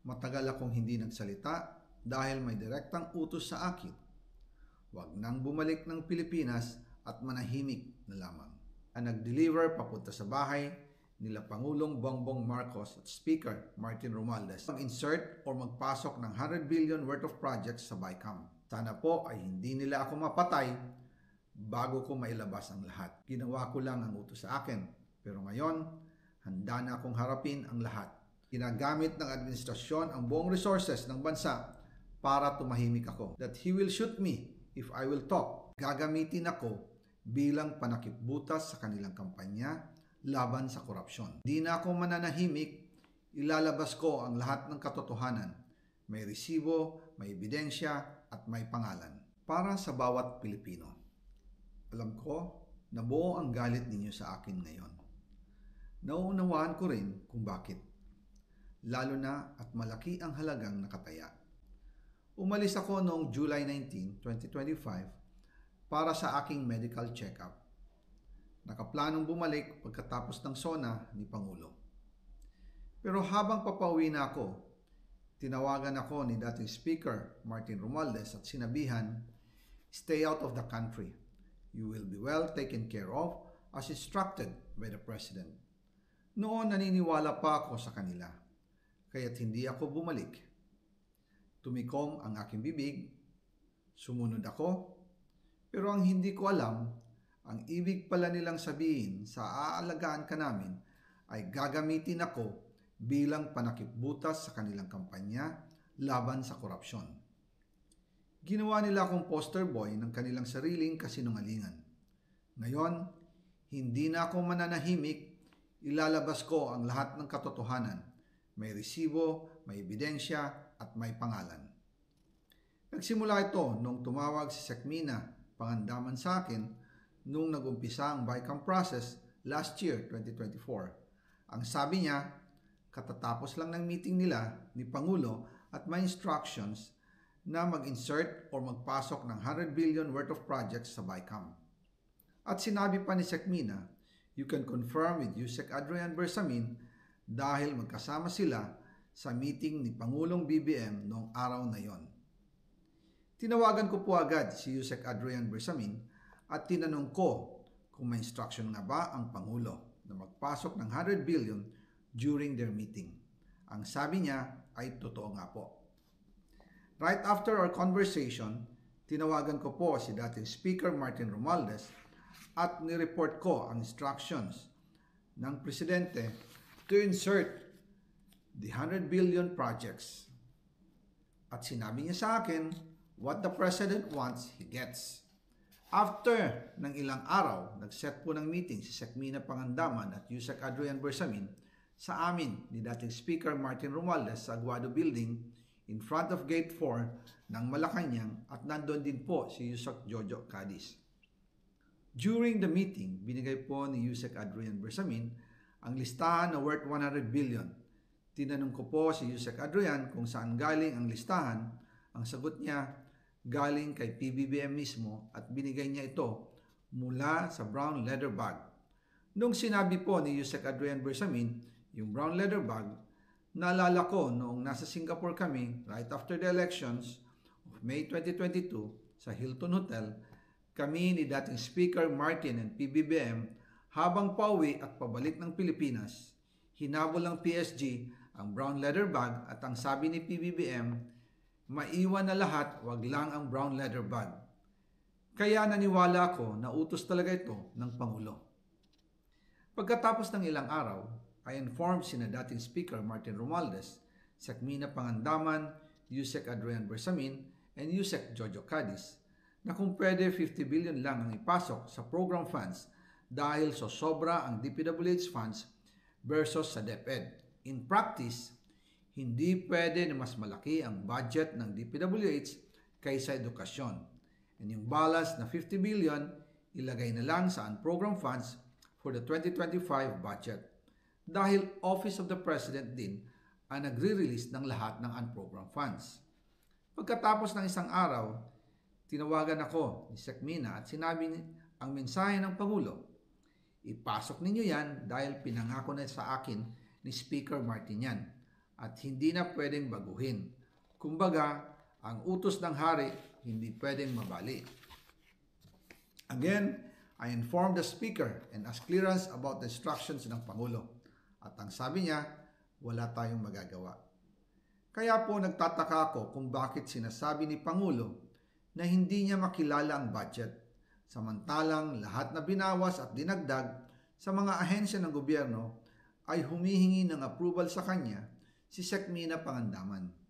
Matagal akong hindi nagsalita dahil may direktang utos sa akin. Huwag nang bumalik ng Pilipinas at manahimik na lamang. Ang nag-deliver papunta sa bahay nila Pangulong Bongbong Marcos at Speaker Martin Romualdez mag-insert o magpasok ng 100 billion worth of projects sa BICAM. Sana po ay hindi nila ako mapatay bago ko mailabas ang lahat. Ginawa ko lang ang utos sa akin, pero ngayon handa na akong harapin ang lahat. Ginagamit ng administrasyon ang buong resources ng bansa para tumahimik ako. That he will shoot me if I will talk. Gagamitin ako bilang panakipbutas sa kanilang kampanya laban sa korupsyon. Di na ako mananahimik, ilalabas ko ang lahat ng katotohanan. May resibo, may ebidensya at may pangalan. Para sa bawat Pilipino. Alam ko na buo ang galit ninyo sa akin ngayon. Nauunawaan ko rin kung bakit. Lalo na at malaki ang halagang nakataya. Umalis ako noong July 19, 2025 para sa aking medical check-up. Nakaplanong bumalik pagkatapos ng SONA ni Pangulo. Pero habang papauwi na ako, tinawagan ako ni dating Speaker Martin Romualdez at sinabihan, "Stay out of the country. You will be well taken care of as instructed by the President." Noon naniniwala pa ako sa kanila, kaya't hindi ako bumalik. Tumikom ang aking bibig, sumunod ako, pero ang hindi ko alam, ang ibig pala nilang sabihin sa aalagaan ka namin ay gagamitin ako bilang panakipbutas sa kanilang kampanya laban sa korupsyon. Ginawa nila akong poster boy ng kanilang sariling kasinungalingan. Ngayon, hindi na ako mananahimik, ilalabas ko ang lahat ng katotohanan. May resibo, may ebidensya at may pangalan. Nagsimula ito nung tumawag si Sekmina Pangandaman sa akin nung nag-umpisa ang BICAM process last year, 2024. Ang sabi niya, katatapos lang ng meeting nila ni Pangulo at may instructions na mag-insert o magpasok ng 100 billion worth of projects sa BICAM. At sinabi pa ni Sekmina, you can confirm with Yusek Adrian Bersamin dahil magkasama sila sa meeting ni Pangulong BBM noong araw na yon. Tinawagan ko po agad si Yusek Adrian Bersamin at tinanong ko kung may instruction nga ba ang Pangulo na magpasok ng 100 billion during their meeting. Ang sabi niya ay totoo nga po. Right after our conversation, tinawagan ko po si dating Speaker Martin Romualdez at nireport ko ang instructions ng Presidente to insert the 100 billion projects. At sinabi niya sa akin, what the President wants, he gets. After ng ilang araw, nag-set po ng meeting si Sekmina Pangandaman at Yusek Adrian Bersamin sa amin ni dating Speaker Martin Romualdez sa Aguado Building in front of Gate 4 ng Malacanang at nandun din po si Yusek Jojo Cadiz. During the meeting, binigay po ni Yusek Adrian Bersamin ang listahan na worth 100 billion. Tinanong ko po si Yusek Adrian kung saan galing ang listahan. Ang sagot niya, galing kay PBBM mismo at binigay niya ito mula sa brown leather bag. Nung sinabi po ni Yusek Adrian Bersamin yung brown leather bag, naalala ko noong nasa Singapore kami right after the elections of May 2022 sa Hilton Hotel, kami ni dating Speaker Martin and PBBM habang pauwi at pabalik ng Pilipinas, hinabol ng PSG ang brown leather bag at ang sabi ni PBBM, maiwan na lahat, wag lang ang brown leather bag. Kaya naniwala ako na utos talaga ito ng Pangulo. Pagkatapos ng ilang araw, I informed sina dating Speaker Martin Romualdez, Sekmina Pangandaman, Yusek Adrian Bersamin, and Yusek Jojo Cadiz na kung pwede 50 billion lang ang ipasok sa program funds dahil so sobra ang DPWH funds versus sa DepEd. In practice, hindi pwede na mas malaki ang budget ng DPWH kaysa edukasyon. And yung balance na 50 billion, ilagay na lang sa unprogram funds for the 2025 budget. Dahil Office of the President din ang nagre-release ng lahat ng unprogram funds. Pagkatapos ng isang araw, tinawagan ako ni Sekmina at sinabi ang mensahe ng Pangulo, ipasok ninyo yan dahil pinangako na sa akin ni Speaker Martin yan. at hindi na pwedeng baguhin. Kumbaga, ang utos ng hari hindi pwedeng mabali. Again, I informed the speaker and asked clearance about the instructions ng Pangulo. At ang sabi niya, wala tayong magagawa. Kaya po nagtataka ako kung bakit sinasabi ni Pangulo na hindi niya makilala ang budget, samantalang lahat na binawas at dinagdag sa mga ahensya ng gobyerno ay humihingi ng approval sa kanya si Sec. Mina Pangandaman.